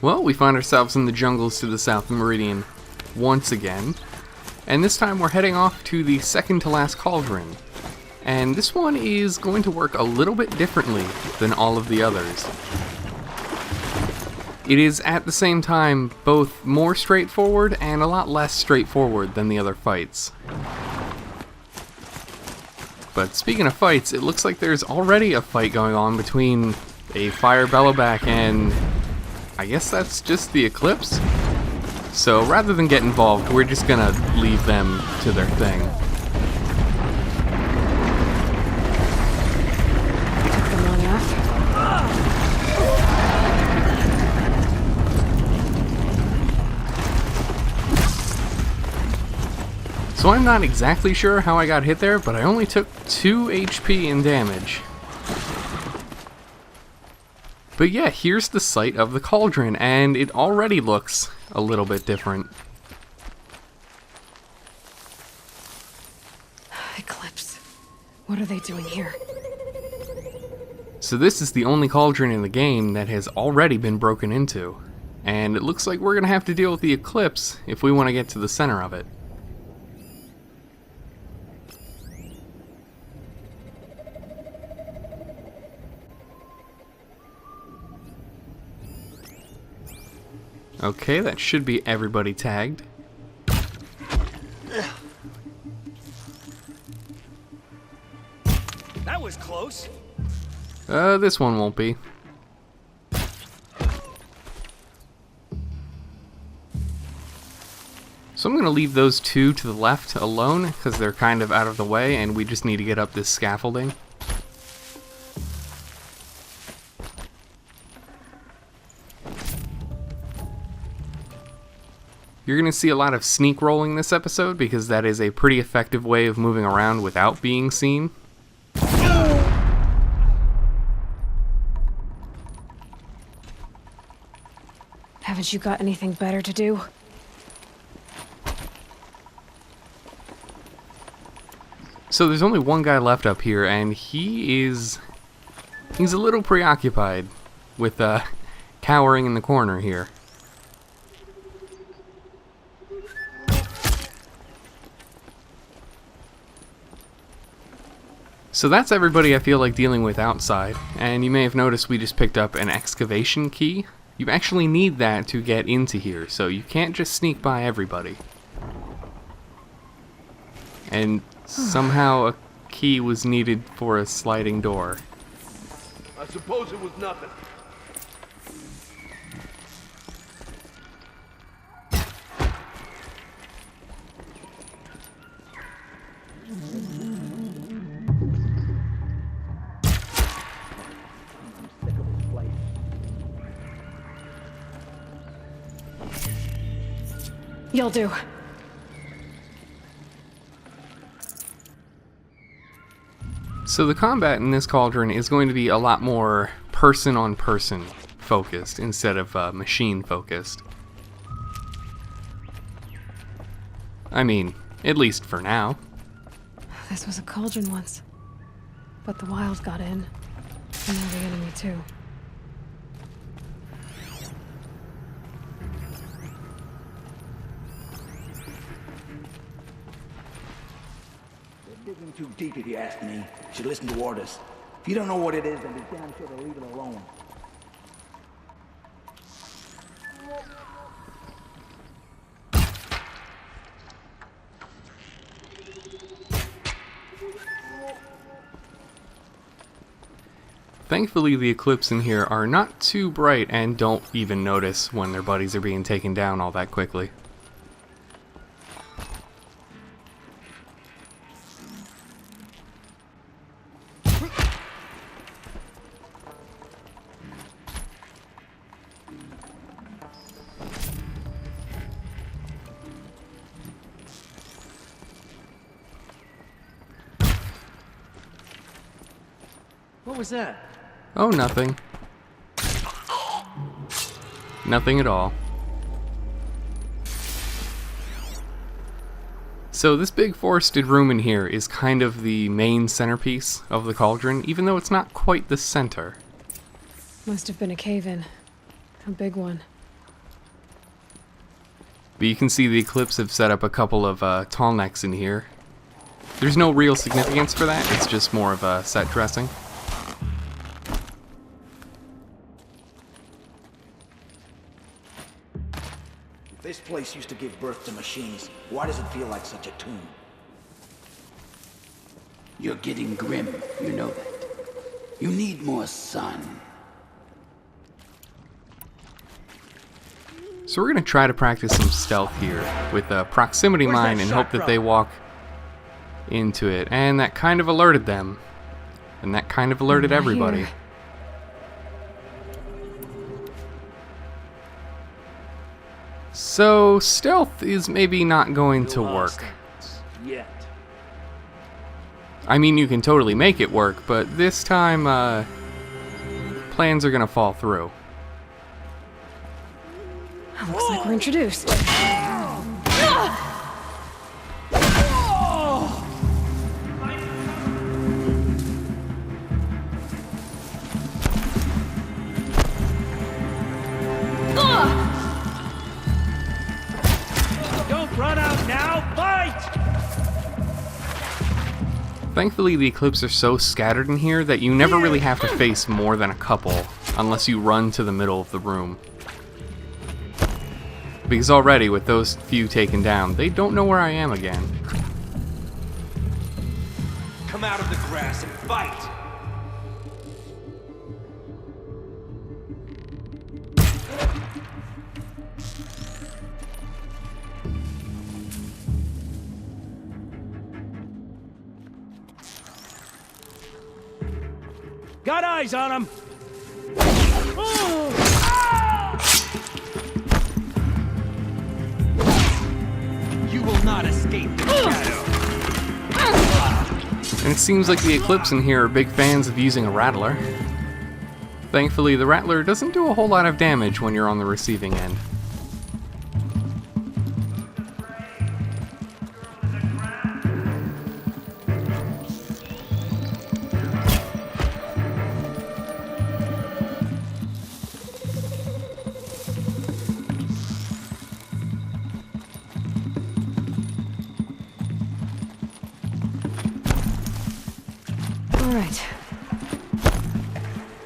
Well, we find ourselves in the jungles to the south of Meridian once again, and this time we're heading off to the second to last Cauldron. And this one is going to work a little bit differently than all of the others. It is at the same time both more straightforward and a lot less straightforward than the other fights. But speaking of fights, it looks like there's already a fight going on between a fire bellowback and I guess that's just the Eclipse? So rather than get involved, we're just gonna leave them to their thing. Took them long enough. So I'm not exactly sure how I got hit there, but I only took 2 HP in damage. But yeah, here's the site of the Cauldron, and it already looks a little bit different. Eclipse. What are they doing here? So this is the only Cauldron in the game that has already been broken into. And it looks like we're going to have to deal with the Eclipse if we want to get to the center of it. Okay, that should be everybody tagged. That was close. This one won't be. So I'm going to leave those 2 to the left alone, because they're kind of out of the way, and we just need to get up this scaffolding. You're going to see a lot of sneak rolling this episode, because that is a pretty effective way of moving around without being seen. Haven't you got anything better to do? So there's only one guy left up here, and he's a little preoccupied with cowering in the corner here. So that's everybody I feel like dealing with outside, and you may have noticed we just picked up an excavation key. You actually need that to get into here, so you can't just sneak by everybody. And somehow a key was needed for a sliding door. I suppose it was nothing. You'll do. So the combat in this Cauldron is going to be a lot more person-on-person focused instead of machine focused. I mean, at least for now. This was a cauldron once. But the wild got in. And now the enemy too. Digging too deep, if you ask me. Should listen to orders. If you don't know what it is, then be damn sure to leave it alone. Thankfully, the Eclipse in here are not too bright and don't even notice when their buddies are being taken down all that quickly. What was that? Oh, nothing. Nothing at all. So this big forested room in here is kind of the main centerpiece of the Cauldron, even though it's not quite the center. Must have been a cave-in. A big one. But you can see the Eclipse have set up a couple of tall necks in here. There's no real significance for that, it's just more of a set dressing. If this place used to give birth to machines, why does it feel like such a tomb? You're getting grim, you know that. You need more sun. So we're going to try to practice some stealth here with a proximity mine and hope that they walk into it. And that kind of alerted them. And that kind of alerted everybody. Here. So stealth is maybe not going to work. Yet. I mean, you can totally make it work, but this time, plans are gonna fall through. Looks like we're introduced. Don't run out now! Fight! Thankfully, the Eclipse are so scattered in here that you never really have to face more than a couple, unless you run to the middle of the room. Because already, with those few taken down, they don't know where I am again. Come out of the grass and fight! Got eyes on him! You will not escape the shadow! And it seems like the Eclipse in here are big fans of using a Rattler. Thankfully, the Rattler doesn't do a whole lot of damage when you're on the receiving end. All right.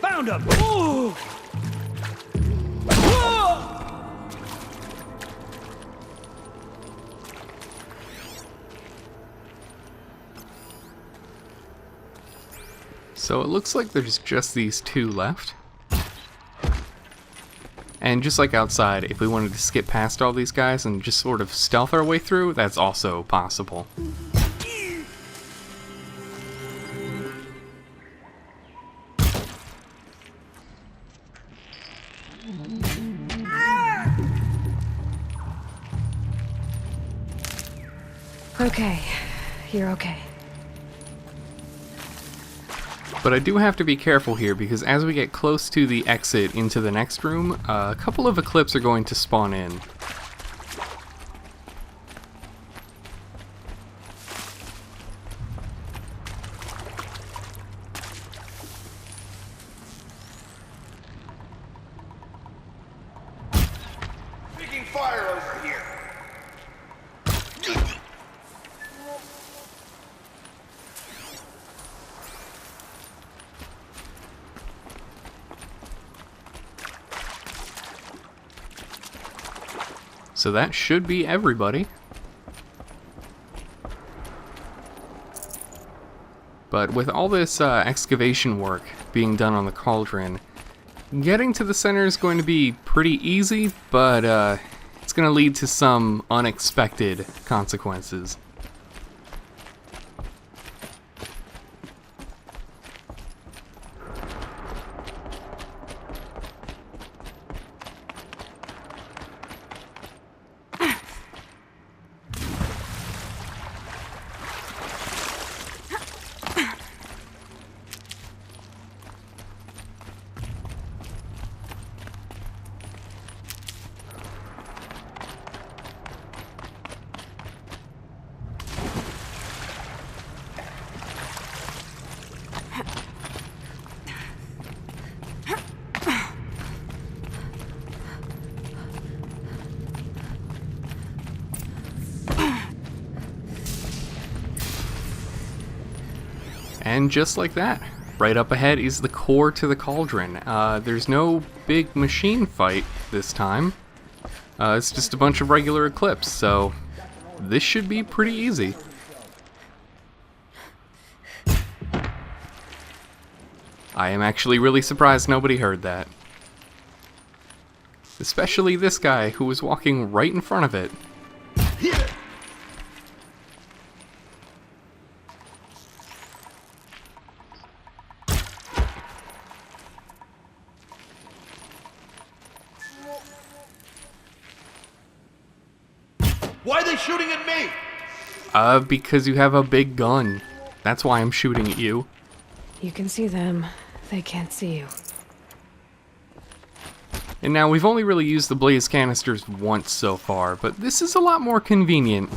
Found him! Ooh. So it looks like there's just these two left. And just like outside, if we wanted to skip past all these guys and just sort of stealth our way through, that's also possible. Okay. You're okay. But I do have to be careful here because as we get close to the exit into the next room, a couple of Eclipse are going to spawn in. Picking fire over here. So that should be everybody. But with all this excavation work being done on the Cauldron, getting to the center is going to be pretty easy, but it's going to lead to some unexpected consequences. And just like that, right up ahead is the core to the Cauldron. There's no big machine fight this time. It's just a bunch of regular Eclipse, so this should be pretty easy. I am actually really surprised nobody heard that. Especially this guy who was walking right in front of it. Why are they shooting at me? Because you have a big gun. That's why I'm shooting at you. You can see them. They can't see you. And now we've only really used the blaze canisters once so far, but this is a lot more convenient.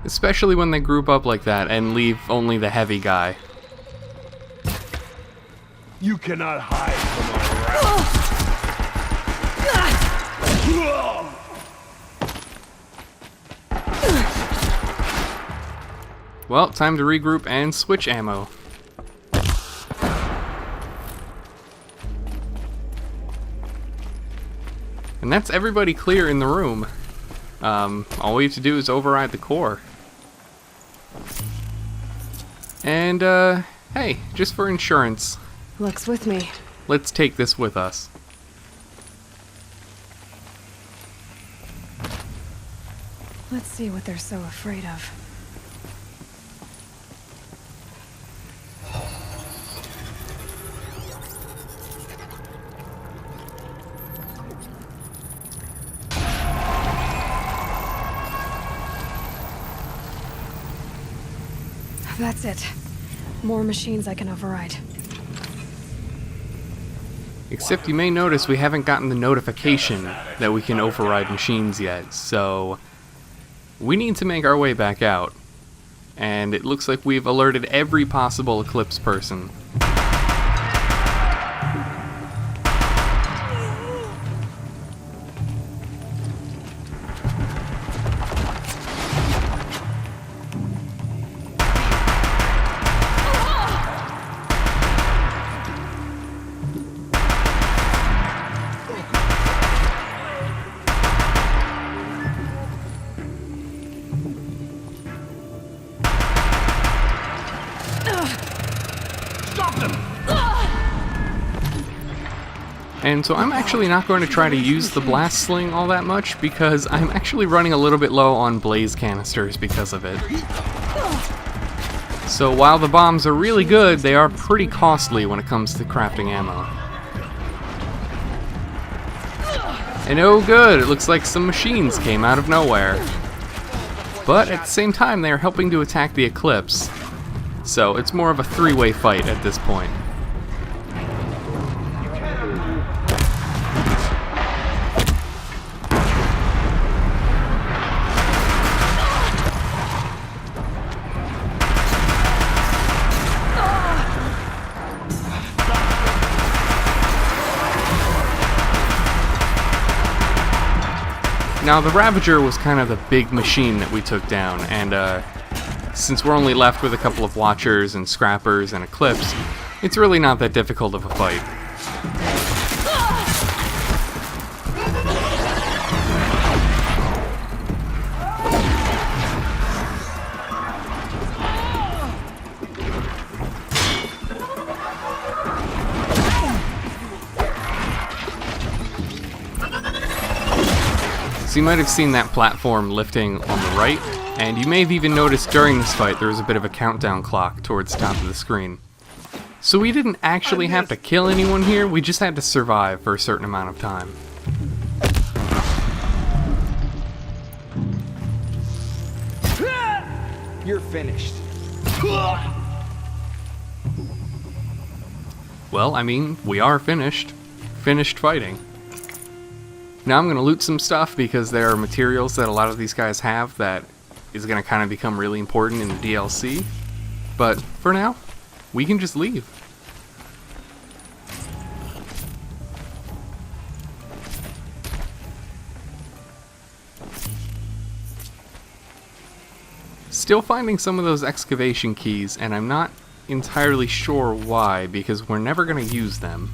Especially when they group up like that and leave only the heavy guy. You cannot hide from our wrath. Well, time to regroup and switch ammo. And that's everybody clear in the room. All we have to do is override the core. And, hey, just for insurance, Luck's with me. let's take this with us. Let's see what they're so afraid of. That's it. More machines I can override. Except you may notice we haven't gotten the notification that we can override machines yet, so we need to make our way back out. And it looks like we've alerted every possible Eclipse person. And so I'm actually not going to try to use the blast sling all that much because I'm actually running a little bit low on blaze canisters because of it. So while the bombs are really good, they are pretty costly when it comes to crafting ammo. And oh good, it looks like some machines came out of nowhere. But at the same time, they are helping to attack the Eclipse. So it's more of a three-way fight at this point. Now, the Ravager was kind of the big machine that we took down, and since we're only left with a couple of Watchers and Scrappers and Eclipse, it's really not that difficult of a fight. So you might have seen that platform lifting on the right, and you may have even noticed during this fight there was a bit of a countdown clock towards the top of the screen. So we didn't actually have to kill anyone here, we just had to survive for a certain amount of time. You're finished. Well, I mean, we are finished. Finished fighting. Now I'm going to loot some stuff because there are materials that a lot of these guys have that is going to kind of become really important in the DLC. But for now, we can just leave. Still finding some of those excavation keys, and I'm not entirely sure why, because we're never going to use them.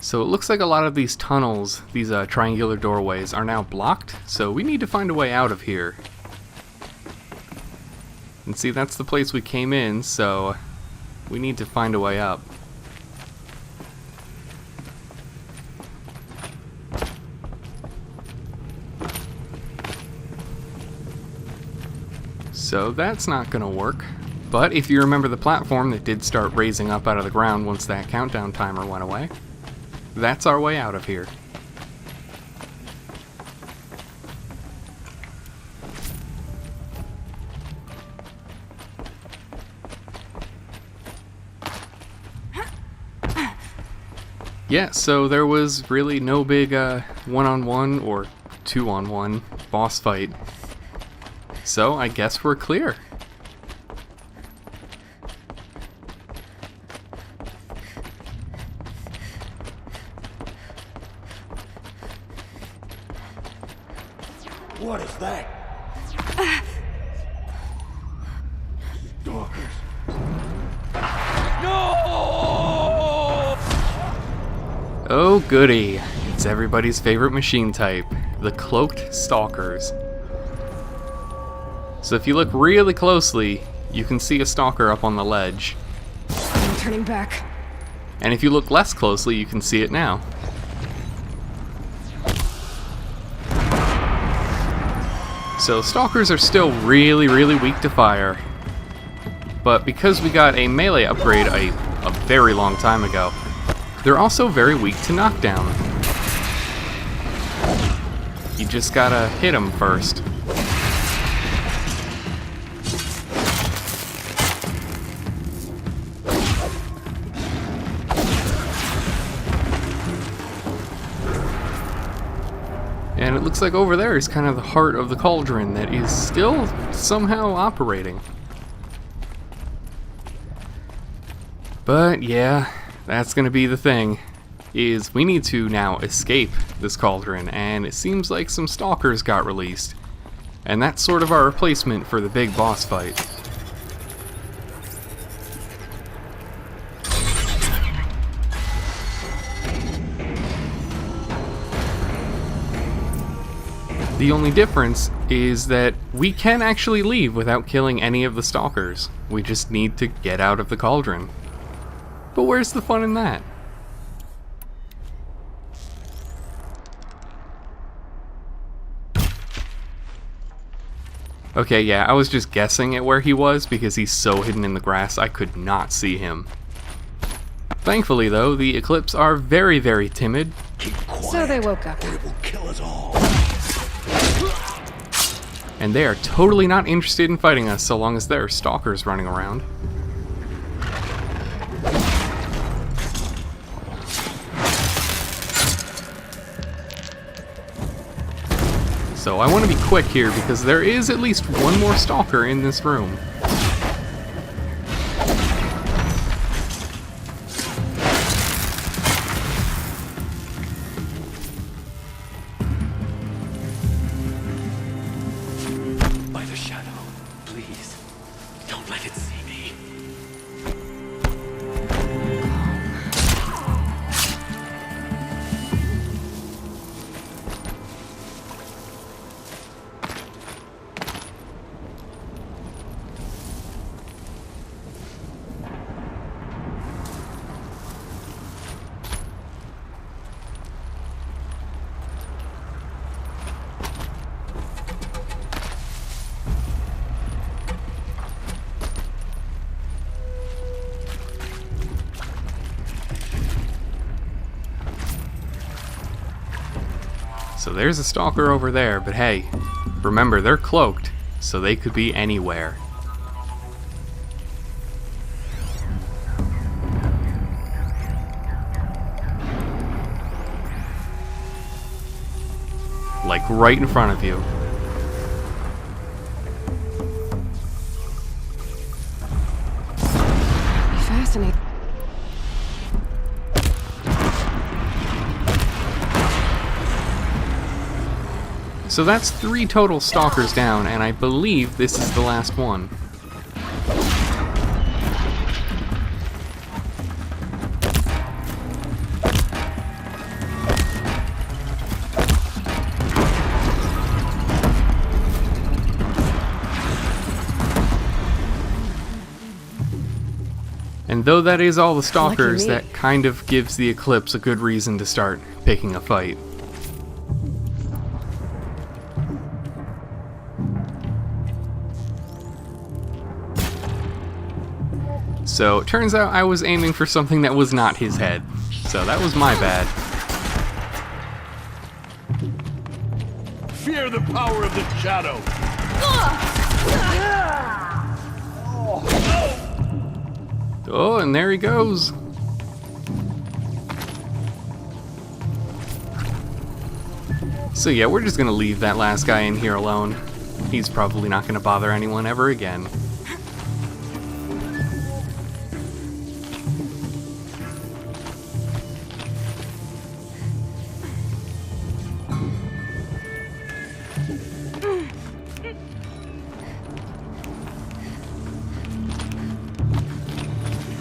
So it looks like a lot of these tunnels, these triangular doorways, are now blocked, so we need to find a way out of here. And see, that's the place we came in, so we need to find a way up. So that's not gonna work. But if you remember the platform that did start raising up out of the ground once that countdown timer went away, that's our way out of here. Yeah, so there was really no big one-on-one or two-on-one boss fight. So I guess we're clear. What is that? Stalkers. Oh goody, it's everybody's favorite machine type, the Cloaked Stalkers. So if you look really closely, you can see a stalker up on the ledge. I'm turning back. And if you look less closely, you can see it now. So stalkers are still really weak to fire. But because we got a melee upgrade a very long time ago, they're also very weak to knockdown. You just gotta hit them first. And it looks like over there is kind of the heart of the cauldron that is still somehow operating. But yeah, that's gonna be the thing, is we need to now escape this cauldron, and it seems like some stalkers got released. And that's sort of our replacement for the big boss fight. The only difference is that we can actually leave without killing any of the stalkers. We just need to get out of the cauldron. But where's the fun in that? Okay, yeah, I was just guessing at where he was because he's so hidden in the grass I could not see him. Thankfully though, the Eclipse are very timid. Keep quiet, So they woke up. or it will kill us all. And they are totally not interested in fighting us so long as there are stalkers running around. So I want to be quick here because there is at least one more stalker in this room. By the shadow, please, don't let it see me. So there's a stalker over there, but hey, remember they're cloaked, so they could be anywhere. Like right in front of you. Fascinating. So that's 3 total stalkers down, and I believe this is the last one. And though that is all the stalkers, Lucky me. that kind of gives the Eclipse a good reason to start picking a fight. So, it turns out I was aiming for something that was not his head. So that was my bad. Fear the power of the shadow. Oh, and there he goes. So yeah, we're just gonna leave that last guy in here alone. He's probably not gonna bother anyone ever again.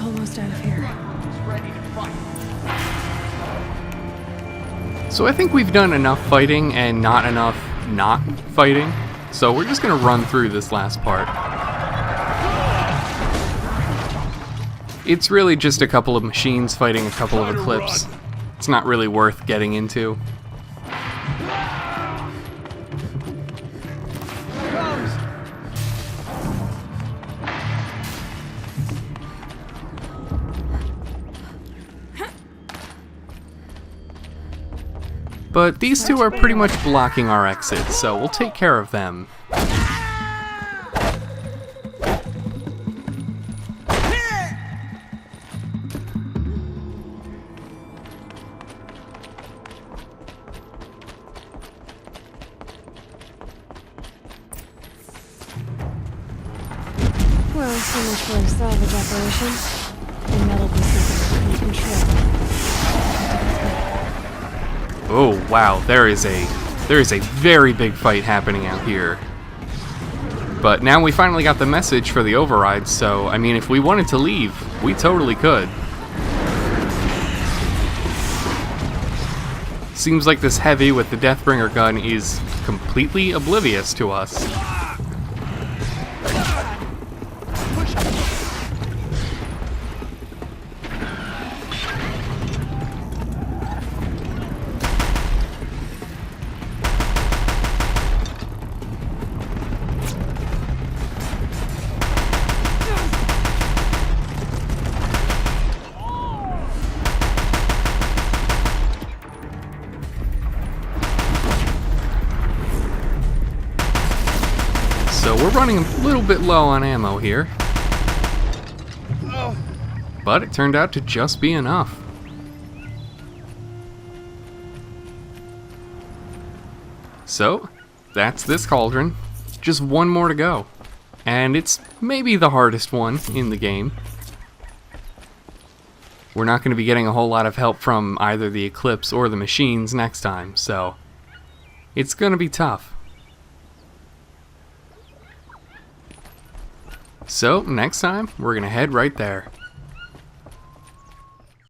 Almost out of here. So I think we've done enough fighting and not enough not fighting. So we're just gonna run through this last part. It's really just a couple of machines fighting a couple of Eclipse. It's not really worth getting into. But these two are pretty much blocking our exit, so we'll take care of them. Well, so much for a salvage operation. The metal business is under control. Oh wow, there is a very big fight happening out here. But now we finally got the message for the override, so I mean if we wanted to leave, we totally could. Seems like this heavy with the Deathbringer gun is completely oblivious to us. So we're running a little bit low on ammo here. But it turned out to just be enough. So, that's this cauldron. Just one more to go. And it's maybe the hardest one in the game. We're not going to be getting a whole lot of help from either the Eclipse or the machines next time, so it's going to be tough. So, next time, we're going to head right there.